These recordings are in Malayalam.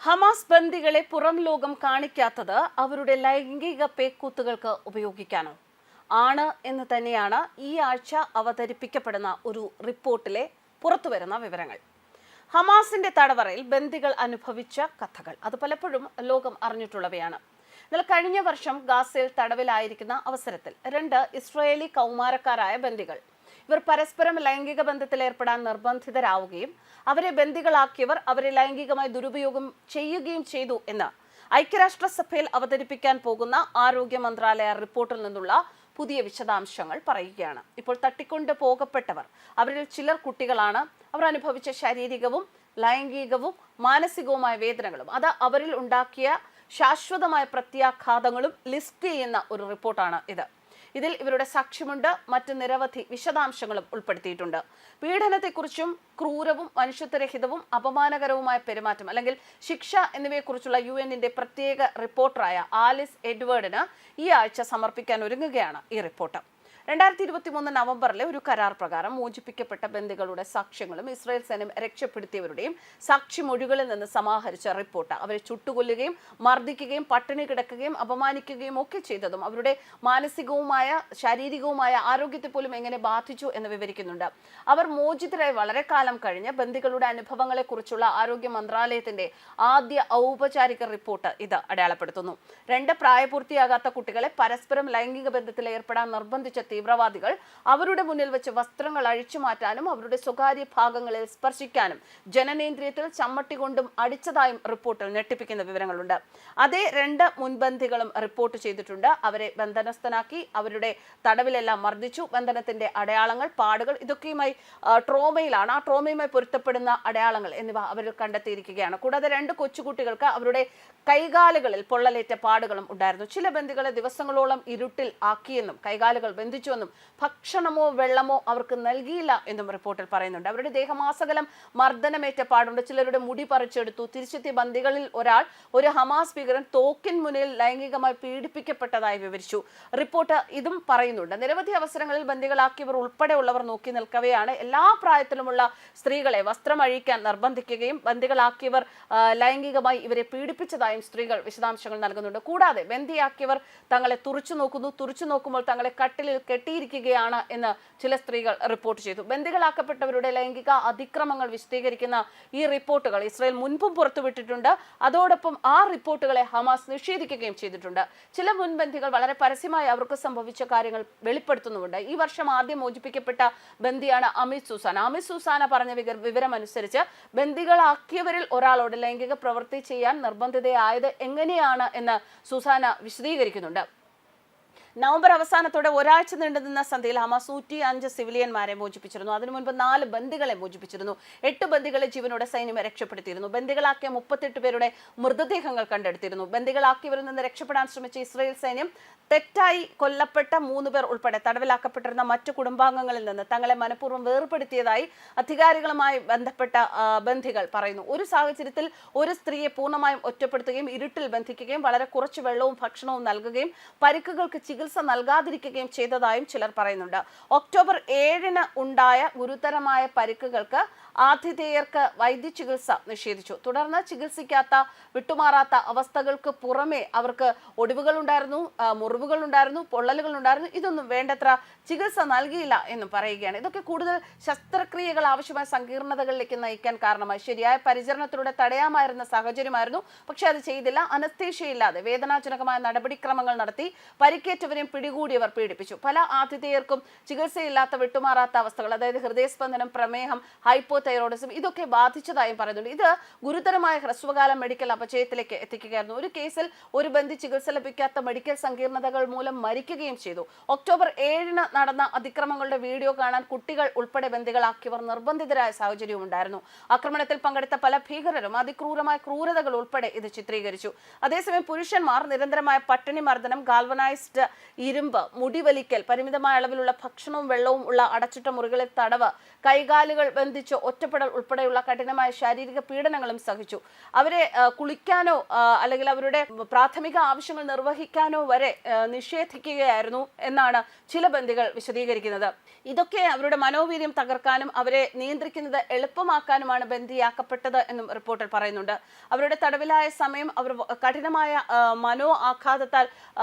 ഹമാസ് ബന്ദികളെ പുറം ലോകം കാണിക്കാത്തത് അവരുടെ ലൈംഗിക പേക്കൂത്തുകൾക്ക് ഉപയോഗിക്കാനോ ആണ് എന്ന് തന്നെയാണ് ഈ ആഴ്ച അവതരിപ്പിക്കപ്പെടുന്ന ഒരു റിപ്പോർട്ടിലെ പുറത്തുവരുന്ന വിവരങ്ങൾ. ഹമാസിന്റെ തടവറയിൽ ബന്ദികൾ അനുഭവിച്ച കഥകൾ അത് പലപ്പോഴും ലോകം അറിഞ്ഞിട്ടുള്ളവയാണ്. എന്നാൽ കഴിഞ്ഞ വർഷം ഗാസയിൽ തടവിലായിരിക്കുന്ന അവസരത്തിൽ 2 ഇസ്രായേലി കൗമാരക്കാരായ ബന്ദികൾ ഇവർ പരസ്പരം ലൈംഗിക ബന്ധത്തിൽ ഏർപ്പെടാൻ നിർബന്ധിതരാവുകയും അവരെ ബന്ദികളാക്കിയവർ അവരെ ലൈംഗികമായി ദുരുപയോഗം ചെയ്യുകയും ചെയ്തു എന്ന് ഐക്യരാഷ്ട്രസഭയിൽ അവതരിപ്പിക്കാൻ പോകുന്ന ആരോഗ്യ മന്ത്രാലയ റിപ്പോർട്ടിൽ നിന്നുള്ള പുതിയ വിശദാംശങ്ങൾ പറയുകയാണ്. ഇപ്പോൾ തട്ടിക്കൊണ്ടു പോകപ്പെട്ടവർ അവരിൽ ചിലർ കുട്ടികളാണ്. അവർ അനുഭവിച്ച ശാരീരികവും ലൈംഗികവും മാനസികവുമായ വേദനകളും അത് അവരിൽ ഉണ്ടാക്കിയ ശാശ്വതമായ പ്രത്യാഘാതങ്ങളും ലിസ്റ്റ് ചെയ്യുന്ന ഒരു റിപ്പോർട്ടാണ് ഇത്. ഇതിൽ ഇവരുടെ സാക്ഷ്യമുണ്ട്, മറ്റ് നിരവധി വിശദാംശങ്ങളും ഉൾപ്പെടുത്തിയിട്ടുണ്ട്. പീഡനത്തെക്കുറിച്ചും ക്രൂരവും മനുഷ്യത്വരഹിതവും അപമാനകരവുമായ പെരുമാറ്റം അല്ലെങ്കിൽ ശിക്ഷ എന്നിവയെക്കുറിച്ചുള്ള UN-ന്റെ പ്രത്യേക റിപ്പോർട്ടറായ ആലിസ് എഡ്വേർഡിന് ഈ ആഴ്ച സമർപ്പിക്കാൻ ഒരുങ്ങുകയാണ് ഈ റിപ്പോർട്ട്. 2023 നവംബറിലെ ഒരു കരാർ പ്രകാരം മോചിപ്പിക്കപ്പെട്ട ബന്ദികളുടെ സാക്ഷ്യങ്ങളും ഇസ്രായേൽ സൈന്യം രക്ഷപ്പെടുത്തിയവരുടെയും സാക്ഷിമൊഴികളിൽ നിന്ന് സമാഹരിച്ച റിപ്പോർട്ട് അവരെ ചുട്ടുകൊല്ലുകയും മർദ്ദിക്കുകയും പട്ടിണി കിടക്കുകയും അപമാനിക്കുകയും ഒക്കെ ചെയ്തതും അവരുടെ മാനസികവുമായ ശാരീരികവുമായ ആരോഗ്യത്തെ പോലും എങ്ങനെ ബാധിച്ചു എന്ന് വിവരിക്കുന്നുണ്ട്. അവർ മോചിതരായി വളരെ കാലം കഴിഞ്ഞ് ബന്ദികളുടെ അനുഭവങ്ങളെക്കുറിച്ചുള്ള ആരോഗ്യ മന്ത്രാലയത്തിന്റെ ആദ്യ ഔപചാരിക റിപ്പോർട്ട് ഇത് അടയാളപ്പെടുത്തുന്നു. 2 പ്രായപൂർത്തിയാകാത്ത കുട്ടികളെ പരസ്പരം ലൈംഗിക ബന്ധത്തിൽ ഏർപ്പെടാൻ നിർബന്ധിച്ച തീവ്രവാദികൾ അവരുടെ മുന്നിൽ വെച്ച് വസ്ത്രങ്ങൾ അഴിച്ചു മാറ്റാനും അവരുടെ സ്വകാര്യ ഭാഗങ്ങളിൽ സ്പർശിക്കാനും ജനനേന്ദ്രിയത്തിൽ ചമ്മട്ടി കൊണ്ടും അടിച്ചതായും റിപ്പോർട്ടിൽ ഞെട്ടിപ്പിക്കുന്ന വിവരങ്ങളുണ്ട്. അതേ 2 മുൻബന്ധികളും റിപ്പോർട്ട് ചെയ്തിട്ടുണ്ട്. അവരെ ബന്ധനസ്ഥനാക്കി അവരുടെ തടവിലെല്ലാം മർദ്ദിച്ചു. ബന്ധനത്തിന്റെ അടയാളങ്ങൾ, പാടുകൾ ഇതൊക്കെയുമായി ട്രോമയിലാണ്. ആ ട്രോമയുമായി പൊരുത്തപ്പെടുന്ന അടയാളങ്ങൾ എന്നിവ അവരിൽ കണ്ടെത്തിയിരിക്കുകയാണ്. കൂടാതെ 2 കൊച്ചുകുട്ടികൾക്ക് അവരുടെ കൈകാലുകളിൽ പൊള്ളലേറ്റ പാടുകളും ഉണ്ടായിരുന്നു. ചില ബന്ദികളെ ദിവസങ്ങളോളം ഇരുട്ടിൽ ആക്കിയെന്നും കൈകാലുകൾ ബന്ധിച്ചുവെന്നും ഭക്ഷണമോ വെള്ളമോ അവർക്ക് നൽകിയില്ല എന്നും റിപ്പോർട്ടിൽ പറയുന്നുണ്ട്. അവരുടെ ദേഹമാസകലം മർദ്ദനമേറ്റ പാടുണ്ട്. ചിലരുടെ മുടി പറിച്ചെടുത്തു. തിരിച്ചെത്തിയ ബന്ദികളിൽ ഒരാൾ ഒരു ഹമാസ് ഭീകരൻ തോക്കിൻ മുന്നിൽ ലൈംഗികമായി പീഡിപ്പിക്കപ്പെട്ടതായി വിവരിച്ചു. റിപ്പോർട്ട് ഇതും പറയുന്നുണ്ട്. നിരവധി അവസരങ്ങളിൽ ബന്ദികളാക്കിയവർ ഉൾപ്പെടെയുള്ളവർ നോക്കി നിൽക്കവെയാണ് എല്ലാ പ്രായത്തിലുമുള്ള സ്ത്രീകളെ വസ്ത്രം അഴിക്കാൻ നിർബന്ധിക്കുകയും ബന്ദികളാക്കിയവർ ലൈംഗികമായി ഇവരെ പീഡിപ്പിച്ചതായും സ്ത്രീകൾ വിശദാംശങ്ങൾ നൽകുന്നുണ്ട്. കൂടാതെ ബന്ദിയാക്കിയവർ തങ്ങളെ തുറിച്ചു നോക്കുമ്പോൾ തങ്ങളെ കട്ടിലിൽ കെട്ടിയിരിക്കുകയാണ് എന്ന് ചില സ്ത്രീകൾ റിപ്പോർട്ട് ചെയ്തു. ബന്ദികളാക്കപ്പെട്ടവരുടെ ലൈംഗിക അതിക്രമങ്ങൾ വിശദീകരിക്കുന്ന ഈ റിപ്പോർട്ടുകൾ ഇസ്രായേൽ മുൻപും പുറത്തുവിട്ടിട്ടുണ്ട്. അതോടൊപ്പം ആ റിപ്പോർട്ടുകളെ ഹമാസ് നിഷേധിക്കുകയും ചെയ്തിട്ടുണ്ട്. ചില മുൻബന്ധികൾ വളരെ പരസ്യമായി അവർക്ക് സംഭവിച്ച കാര്യങ്ങൾ വെളിപ്പെടുത്തുന്നുമുണ്ട്. ഈ വർഷം ആദ്യം മോചിപ്പിക്കപ്പെട്ട ബന്ദിയാണ് അമിത് സൂസാന. അമിത് സൂസാന പറഞ്ഞ വിവരമനുസരിച്ച് ബന്ദികളാക്കിയവരിൽ ഒരാളോട് ലൈംഗിക പ്രവൃത്തി ചെയ്യാൻ നിർബന്ധിതയായത് എങ്ങനെയാണ് എന്ന് സൂസാന വിശദീകരിക്കുന്നുണ്ട്. നവംബർ അവസാനത്തോടെ ഒരാഴ്ച നീണ്ടുനിന്ന സന്ധ്യയിൽ ഹമാസ് 105 സിവിലിയന്മാരെ മോചിപ്പിച്ചിരുന്നു. അതിനു മുൻപ് 4 ബന്ദികളെ മോചിപ്പിച്ചിരുന്നു. 8 ബന്ദികളെ ജീവനോടെ സൈന്യം രക്ഷപ്പെടുത്തിയിരുന്നു. ബന്ദികളാക്കിയ 38 പേരുടെ മൃതദേഹങ്ങൾ കണ്ടെടുത്തിരുന്നു. ബന്ദികളാക്കിയവരിൽ നിന്ന് രക്ഷപ്പെടാൻ ശ്രമിച്ച ഇസ്രായേൽ സൈന്യം തെറ്റായി കൊല്ലപ്പെട്ട 3 പേർ ഉൾപ്പെടെ തടവിലാക്കപ്പെട്ടിരുന്ന മറ്റു കുടുംബാംഗങ്ങളിൽ നിന്ന് തങ്ങളെ മനഃപൂർവ്വം വേർപെടുത്തിയതായി അധികാരികളുമായി ബന്ധപ്പെട്ട ബന്ദികൾ പറയുന്നു. ഒരു സാഹചര്യത്തിൽ ഒരു സ്ത്രീയെ പൂർണ്ണമായും ഒറ്റപ്പെടുത്തുകയും ഇരുട്ടിൽ ബന്ധിക്കുകയും വളരെ കുറച്ച് വെള്ളവും ഭക്ഷണവും നൽകുകയും പരിക്കുകൾക്ക് ചികിത്സ നൽകാതിരിക്കുകയും ചെയ്തതായും ചിലർ പറയുന്നുണ്ട്. ഒക്ടോബർ 7-ന് ഉണ്ടായ ഗുരുതരമായ പരിക്കുകൾക്ക് ആതിഥേയർക്ക് വൈദ്യചികിത്സ നിഷേധിച്ചു. തുടർന്ന് ചികിത്സിക്കാത്ത വിട്ടുമാറാത്ത അവസ്ഥകൾക്ക് പുറമെ അവർക്ക് ഒടിവുകൾ ഉണ്ടായിരുന്നു, മുറിവുകൾ ഉണ്ടായിരുന്നു, പൊള്ളലുകൾ ഉണ്ടായിരുന്നു. ഇതൊന്നും വേണ്ടത്ര ചികിത്സ നൽകിയില്ല എന്നും പറയുകയാണ്. ഇതൊക്കെ കൂടുതൽ ശസ്ത്രക്രിയകൾ ആവശ്യമായ സങ്കീർണതകളിലേക്ക് നയിക്കാൻ കാരണമായി. ശരിയായ പരിചരണത്തിലൂടെ തടയാമായിരുന്ന സാഹചര്യമായിരുന്നു, പക്ഷെ അത് ചെയ്തില്ല. അനസ്തേഷ്യയില്ലാതെ വേദനാജനകമായ നടപടിക്രമങ്ങൾ നടത്തി പരിക്കേറ്റവരെയും പിടികൂടിയവർ പീഡിപ്പിച്ചു. പല ആതിഥേയർക്കും ചികിത്സയില്ലാത്ത വിട്ടുമാറാത്ത അവസ്ഥകൾ, അതായത് ഹൃദയസ്പന്ദനം, പ്രമേഹം, ഹൈപ്പോതൈറോയിഡിസം ഇതൊക്കെ ബാധിച്ചതായും പറയുന്നുണ്ട്. ഇത് ഗുരുതരമായ ഹ്രസ്വകാല മെഡിക്കൽ അപജയത്തിലേക്ക് എത്തിക്കുകയായിരുന്നു. ഒരു കേസിൽ ഒരു ബന്ദി ചികിത്സ ലഭിക്കാത്ത മെഡിക്കൽ സങ്കീർണതകൾ മൂലം മരിക്കുകയും ചെയ്തു. ഒക്ടോബർ 7-ന് നടന്ന അതിക്രമങ്ങളുടെ വീഡിയോ കാണാൻ കുട്ടികൾ ഉൾപ്പെടെ ബന്ദികളാക്കിയവർ നിർബന്ധിതരായ സാഹചര്യവും ഉണ്ടായിരുന്നു. ആക്രമണത്തിൽ പങ്കെടുത്ത പല ഭീകരരും അതിക്രൂരമായ ക്രൂരതകൾ ഉൾപ്പെടെ ഇത് ചിത്രീകരിച്ചു. അതേസമയം പുരുഷന്മാർ നിരന്തരമായ പട്ടിണി മർദ്ദനം, ഗാൽവനൈസ്ഡ് ഇരുമ്പ്, മുടിവലിക്കൽ, പരിമിതമായ അളവിലുള്ള ഭക്ഷണവും വെള്ളവും ഉള്ള അടച്ചിട്ട മുറികളിൽ തടവ്, കൈകാലുകൾ ബന്ധിച്ച് ഒറ്റപ്പെടൽ ഉൾപ്പെടെയുള്ള കഠിനമായ ശാരീരിക പീഡനങ്ങളും സഹിച്ചു. അവരെ കുളിക്കാനോ അല്ലെങ്കിൽ അവരുടെ പ്രാഥമിക ആവശ്യങ്ങൾ നിർവഹിക്കാനോ വരെ നിഷേധിക്കുകയായിരുന്നു എന്നാണ് ചില ബന്ദികൾ വിശദീകരിക്കുന്നത്. ഇതൊക്കെ അവരുടെ മനോവീര്യം തകർക്കാനും അവരെ നിയന്ത്രിക്കുന്നത് എളുപ്പമാക്കാനുമാണ് ബന്ദിയാക്കപ്പെട്ടത് എന്നും റിപ്പോർട്ടിൽ പറയുന്നുണ്ട്. അവരുടെ തടവിലായ സമയം അവർ കഠിനമായ മനോ ആഘാതത്താൽ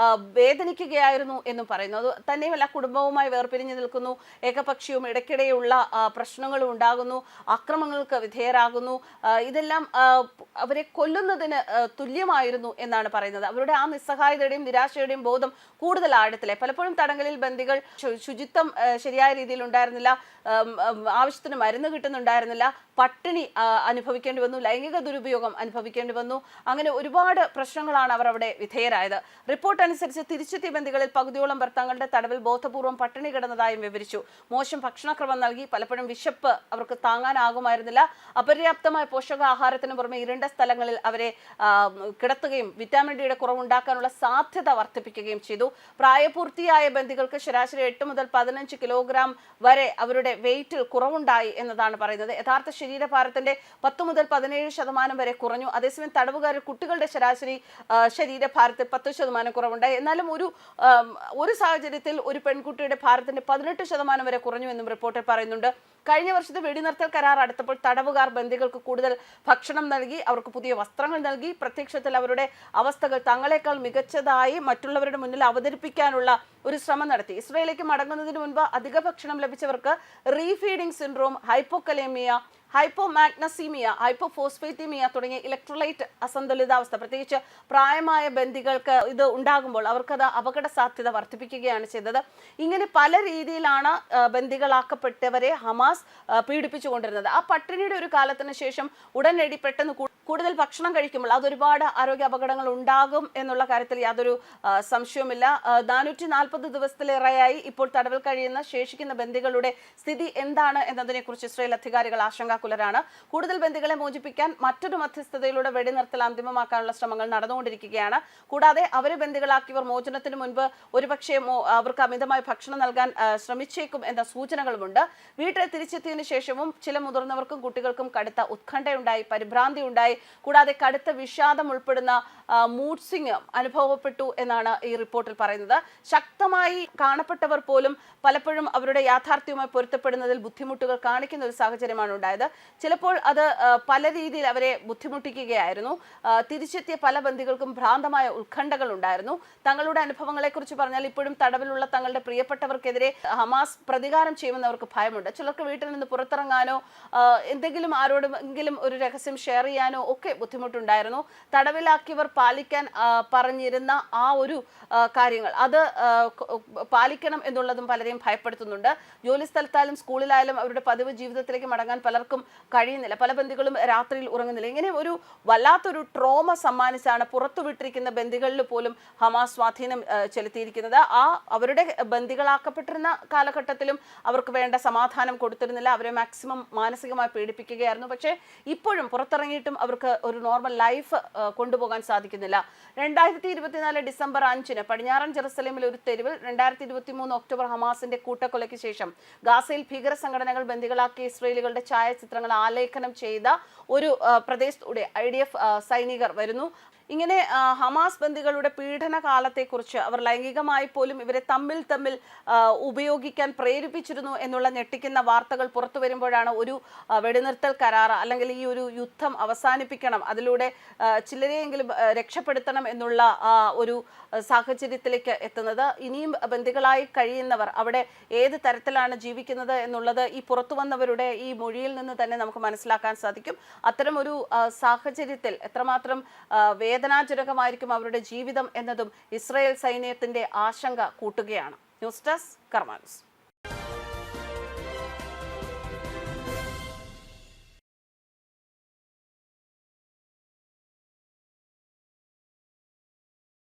വേദനിക്കുകയായിരുന്നു എന്നും പറയുന്നു. അത് തന്നെയുമല്ല, കുടുംബവുമായി വേർപിരിഞ്ഞു നിൽക്കുന്നു, ഏകപക്ഷീയവും ഇടയ്ക്കിടെയുള്ള പ്രശ്നങ്ങളും ഉണ്ടാകുന്നു, ആക്രമണങ്ങൾക്ക് വിധേയരാകുന്നു. ഇതെല്ലാം അവരെ കൊല്ലുന്നതിന് തുല്യമായിരുന്നു എന്നാണ് പറയുന്നത്. അവരുടെ ആ നിസ്സഹായതയുടെയും നിരാശയുടെയും ബോധം കൂടുതൽ ആഴത്തിലെ. പലപ്പോഴും തടങ്കലിൽ ബന്ദികൾ ശുചിത്വം ശരിയായ രീതിയിൽ ഉണ്ടായിരുന്നില്ല, ആവശ്യത്തിന് മരുന്ന് കിട്ടുന്നുണ്ടായിരുന്നില്ല, പട്ടിണി അനുഭവിക്കേണ്ടി വന്നു, ലൈംഗിക ദുരുപയോഗം അനുഭവിക്കേണ്ടി വന്നു. അങ്ങനെ ഒരുപാട് പ്രശ്നങ്ങളാണ് അവർ അവിടെ വിധേയരായത്. റിപ്പോർട്ട് അനുസരിച്ച് തിരിച്ചെത്തിയ ബന്ദികളിൽ പകുതിയോളം പേർ തങ്ങളുടെ തടവിൽ ബോധപൂർവ്വം പട്ടിണി കിടന്നതായും വിവരിച്ചു. മോശം ഭക്ഷണക്രമം നൽകി, പലപ്പോഴും വിശപ്പ് അവർക്ക് താങ്ങാനാകുമായിരുന്നില്ല. അപര്യാപ്തമായ പോഷകാഹാരത്തിന് പുറമെ ഇരുണ്ട സ്ഥലങ്ങളിൽ അവരെ കിടത്തുകയും വിറ്റാമിൻ ഡിയുടെ കുറവുണ്ടാക്കാനുള്ള സാധ്യത വർദ്ധിപ്പിക്കുകയും ചെയ്തു. പ്രായപൂർത്തിയായ ബന്ദികൾക്ക് ശരാശരി 8 മുതൽ 15 കിലോഗ്രാം വരെ അവരുടെ വെയിറ്റിൽ കുറവുണ്ടായി എന്നതാണ് പറയുന്നത്. യഥാർത്ഥ ശരീരഭാരത്തിന്റെ 10 മുതൽ 17% വരെ കുറഞ്ഞു. അതേസമയം തടവുകാരിൽ കുട്ടികളുടെ ശരാശരി ശരീരഭാരത്തിൽ 10% കുറവുണ്ടായി. എന്നാലും ഒരു സാഹചര്യത്തിൽ ഒരു പെൺകുട്ടിയുടെ ഭാരത്തിന്റെ 18% വരെ കുറഞ്ഞു എന്നും റിപ്പോർട്ടിൽ പറയുന്നുണ്ട്. കഴിഞ്ഞ വർഷത്തെ വെടിനിർത്തൽ കരാർ അടുത്തപ്പോൾ തടവുകാർ ബന്ദികൾക്ക് കൂടുതൽ ഭക്ഷണം നൽകി, അവർക്ക് പുതിയ വസ്ത്രങ്ങൾ നൽകി. പ്രത്യക്ഷത്തിൽ അവരുടെ അവസ്ഥകൾ തങ്ങളെക്കാൾ മികച്ചതായി മറ്റുള്ളവരുടെ മുന്നിൽ അവതരിപ്പിക്കാനുള്ള ഒരു ശ്രമം നടത്തി. ഇസ്രയേലിലേക്ക് മടങ്ങുന്നതിന് മുൻപ് അധിക ഭക്ഷണം ലഭിച്ചവർക്ക് റീഫീഡിംഗ് സിൻഡ്രോം, ഹൈപ്പോകലേമിയ, ഹൈപ്പോമാഗ്നസീമിയ, ഹൈപ്പോഫോസ്ഫേറ്റീമിയ തുടങ്ങിയ ഇലക്ട്രോലൈറ്റ് അസന്തുലിതാവസ്ഥ, പ്രത്യേകിച്ച് പ്രായമായ ബന്ദികൾക്ക് ഇത് ഉണ്ടാകുമ്പോൾ അവർക്കത് അപകട സാധ്യത വർദ്ധിപ്പിക്കുകയാണ് ചെയ്തത്. ഇങ്ങനെ പല രീതിയിലാണ് ബന്ദികളാക്കപ്പെട്ടവരെ ഹമാസ് പീഡിപ്പിച്ചുകൊണ്ടിരുന്നത്. ആ പട്ടിണിയുടെ ഒരു കാലത്തിന് ശേഷം ഉടനടി പെട്ടെന്ന് കൂടുതൽ ഭക്ഷണം കഴിക്കുമ്പോൾ അതൊരുപാട് ആരോഗ്യ അപകടങ്ങൾ ഉണ്ടാകും എന്നുള്ള കാര്യത്തിൽ യാതൊരു സംശയവുമില്ല. 440 ദിവസത്തിലേറെയായി ഇപ്പോൾ തടവിൽ കഴിയുന്ന ശേഷിക്കുന്ന ബന്ദികളുടെ സ്ഥിതി എന്താണ് എന്നതിനെക്കുറിച്ച് ഇസ്രായേൽ അധികാരികൾ ആശങ്കാകുലരാണ്. കൂടുതൽ ബന്ദികളെ മോചിപ്പിക്കാൻ മറ്റൊരു മധ്യസ്ഥതയിലൂടെ വെടിനിർത്തൽ അന്തിമമാക്കാനുള്ള ശ്രമങ്ങൾ നടന്നുകൊണ്ടിരിക്കുകയാണ്. കൂടാതെ അവരെ ബന്ദികളാക്കിയവർ മോചനത്തിന് മുൻപ് ഒരുപക്ഷെ അവർക്ക് അമിതമായി ഭക്ഷണം നൽകാൻ ശ്രമിച്ചേക്കും എന്ന സൂചനകളുമുണ്ട്. വീട്ടിൽ തിരിച്ചെത്തിയതിനു ശേഷവും ചില മുതിർന്നവർക്കും കുട്ടികൾക്കും കടുത്ത ഉത്കണ്ഠയുണ്ടായി, പരിഭ്രാന്തി ഉണ്ടായി. കൂടാതെ കടുത്ത വിഷാദം ഉൾപ്പെടുന്ന മൂഡ് സ്വിംഗ് അനുഭവപ്പെട്ടു എന്നാണ് ഈ റിപ്പോർട്ടിൽ പറയുന്നത്. ശക്തമായി കാണപ്പെട്ടവർ പോലും പലപ്പോഴും അവരുടെ യാഥാർത്ഥ്യവുമായി പൊരുത്തപ്പെടുന്നതിൽ ബുദ്ധിമുട്ടുകൾ കാണിക്കുന്ന ഒരു സാഹചര്യമാണ് ഉണ്ടായത്. ചിലപ്പോൾ അത് പല രീതിയിൽ അവരെ ബുദ്ധിമുട്ടിക്കുകയായിരുന്നു. തിരിച്ചെത്തിയ പല ബന്ദികൾക്കും ഭ്രാന്തമായ ഉത്കണ്ഠകൾ ഉണ്ടായിരുന്നു. തങ്ങളുടെ അനുഭവങ്ങളെക്കുറിച്ച് പറഞ്ഞാൽ ഇപ്പോഴും തടവിലുള്ള തങ്ങളുടെ പ്രിയപ്പെട്ടവർക്കെതിരെ ഹമാസ് പ്രതികാരം ചെയ്യുമെന്ന് അവർക്ക് ഭയമുണ്ട്. ചിലർക്ക് വീട്ടിൽ നിന്ന് പുറത്തിറങ്ങാനോ എന്തെങ്കിലും ആരോടെങ്കിലും ഒരു രഹസ്യം ഷെയർ ചെയ്യാനോ ഒക്കെ ബുദ്ധിമുട്ടുണ്ടായിരുന്നു. തടവിലാക്കിയവർ പാലിക്കാൻ പറഞ്ഞിരുന്ന ആ ഒരു കാര്യങ്ങൾ അത് പാലിക്കണം എന്നുള്ളതും പലരെയും ഭയപ്പെടുത്തുന്നുണ്ട്. ജോലി സ്ഥലത്തായാലും സ്കൂളിലായാലും അവരുടെ പതിവ് ജീവിതത്തിലേക്ക് മടങ്ങാൻ പലർക്കും കഴിയുന്നില്ല. പല ബന്ദികളും രാത്രിയിൽ ഉറങ്ങുന്നില്ല. ഇങ്ങനെ ഒരു വല്ലാത്തൊരു ട്രോമ സമ്മാനിച്ചാണ് പുറത്തുവിട്ടിരിക്കുന്ന ബന്ദികളിൽ പോലും ഹമാസ് സ്വാധീനം ചെലുത്തിയിരിക്കുന്നത്. അവരുടെ ബന്ദികളാക്കപ്പെട്ടിരുന്ന കാലഘട്ടത്തിലും അവർക്ക് വേണ്ട സമാധാനം കൊടുത്തിരുന്നില്ല. അവരെ മാക്സിമം മാനസികമായി പീഡിപ്പിക്കുകയായിരുന്നു. പക്ഷേ ഇപ്പോഴും പുറത്തിറങ്ങിയിട്ടും അവർക്ക് ഒരു നോർമൽ ലൈഫ് കൊണ്ടുപോകാൻ സാധിക്കുന്നില്ല. 2024 ഡിസംബർ 5 പടിഞ്ഞാറൻ ജെറുസലേമിലെ ഒരു തെരുവിൽ 2023 ഒക്ടോബർ ഹമാസിന്റെ കൂട്ടക്കൊലയ്ക്ക് ശേഷം ഗാസയിൽ ഭീകര സംഘടനകൾ ബന്ദികളാക്കിയ ഇസ്രയേലികളുടെ ഛായാചിത്രങ്ങൾ ആലേഖനം ചെയ്ത ഒരു പ്രദേശത്തൂടെ IDF സൈനികർ വരുന്നു. ഇങ്ങനെ ഹമാസ് ബന്ദികളുടെ പീഡന കാലത്തെക്കുറിച്ച് അവർ ലൈംഗികമായി പോലും ഇവരെ തമ്മിൽ ഉപയോഗിക്കാൻ പ്രേരിപ്പിച്ചിരുന്നു എന്നുള്ള ഞെട്ടിക്കുന്ന വാർത്തകൾ പുറത്തു വരുമ്പോഴാണ് ഒരു വെടിനിർത്തൽ കരാർ അല്ലെങ്കിൽ ഈ ഒരു യുദ്ധം അവസാനിപ്പിക്കണം, അതിലൂടെ ചിലരെയെങ്കിലും രക്ഷപ്പെടുത്തണം എന്നുള്ള ഒരു സാഹചര്യത്തിലേക്ക് എത്തുന്നത്. ഇനിയും ബന്ദികളായി കഴിയുന്നവർ അവിടെ ഏത് തരത്തിലാണ് ജീവിക്കുന്നത് എന്നുള്ളത് ഈ പുറത്തു വന്നവരുടെ ഈ മൊഴിയിൽ നിന്ന് തന്നെ നമുക്ക് മനസ്സിലാക്കാൻ സാധിക്കും. അത്തരം ഒരു സാഹചര്യത്തിൽ എത്രമാത്രം വേദനാജനകമായിരിക്കും അവരുടെ ജീവിതം എന്നതും ഇസ്രായേൽ സൈന്യത്തിന്റെ ആശങ്ക കൂട്ടുകയാണ്. ന്യൂസ് ഡെസ്ക് കർമ്മ ന്യൂസ്.